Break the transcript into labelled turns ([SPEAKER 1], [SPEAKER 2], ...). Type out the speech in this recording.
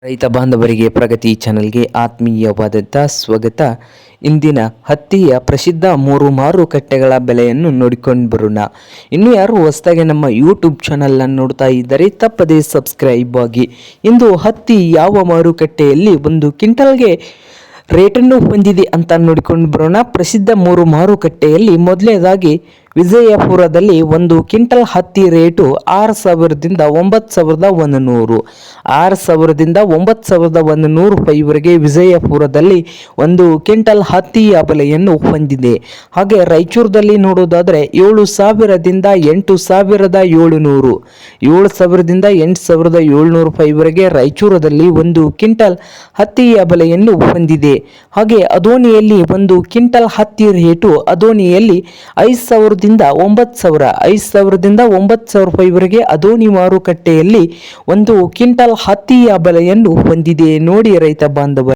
[SPEAKER 1] ರೈತ ಬಾಂಧವರಿಗೆ ಪ್ರಗತಿ ಚಾನೆಲ್ಗೆ ಆತ್ಮೀಯವಾದಂಥ ಸ್ವಾಗತ. ಇಂದಿನ ಹತ್ತಿಯ ಪ್ರಸಿದ್ಧ 3 ಮಾರುಕಟ್ಟೆಗಳ ಬೆಲೆಯನ್ನು ನೋಡಿಕೊಂಡು ಬರೋಣ. ಇನ್ನು ಯಾರು ಹೊಸದಾಗಿ ನಮ್ಮ ಯೂಟ್ಯೂಬ್ ಚಾನಲನ್ನು ನೋಡ್ತಾ ಇದ್ದರೆ ತಪ್ಪದೇ ಸಬ್ಸ್ಕ್ರೈಬ್ ಆಗಿ. ಇಂದು ಹತ್ತಿ ಯಾವ ಮಾರುಕಟ್ಟೆಯಲ್ಲಿ ಒಂದು ಕ್ವಿಂಟಲ್ಗೆ ರೇಟನ್ನು ಹೊಂದಿದೆ ಅಂತ ನೋಡಿಕೊಂಡು ಬರೋಣ. ಪ್ರಸಿದ್ಧ 3 ಮಾರುಕಟ್ಟೆಯಲ್ಲಿ ಮೊದಲನೇದಾಗಿ ವಿಜಯಪುರದಲ್ಲಿ ಒಂದು ಕ್ವಿಂಟಲ್ ಹತ್ತಿ ರೇಟು 6,000ದಿಂದ 9,100, 6,000ದಿಂದ 9,100 ರೂಪಾಯಿವರೆಗೆ ವಿಜಯಪುರದಲ್ಲಿ ಒಂದು ಕ್ವಿಂಟಲ್ ಹತ್ತಿಯ ಬೆಲೆಯನ್ನು ಹೊಂದಿದೆ. ಹಾಗೆ ರಾಯಚೂರದಲ್ಲಿ ನೋಡೋದಾದರೆ 7,000ದಿಂದ 8,700, 7,000ದಿಂದ 8,700 ರೂಪಾಯಿವರೆಗೆ ರಾಯಚೂರದಲ್ಲಿ ಒಂದು ಕ್ವಿಂಟಲ್ ಹತ್ತಿಯ ಬೆಲೆಯನ್ನು ಹೊಂದಿದೆ. ಹಾಗೆ ಅದೋನಿಯಲ್ಲಿ ಒಂದು ಕ್ವಿಂಟಲ್ ಹತ್ತಿ ರೇಟು ಅದೋನಿಯಲ್ಲಿ 5,000ದಿಂದ 9,000, 5,000ದಿಂದ 9,000 ರೂಪಾಯಿವರೆಗೆ ಅದೋನಿ ಮಾರುಕಟ್ಟೆಯಲ್ಲಿ ಒಂದು ಕ್ವಿಂಟಲ್ ಹತ್ತಿಯ ಬೆಲೆಯನ್ನು ಹೊಂದಿದೆ. ನೋಡಿ ರೈತ ಬಾಂಧವ.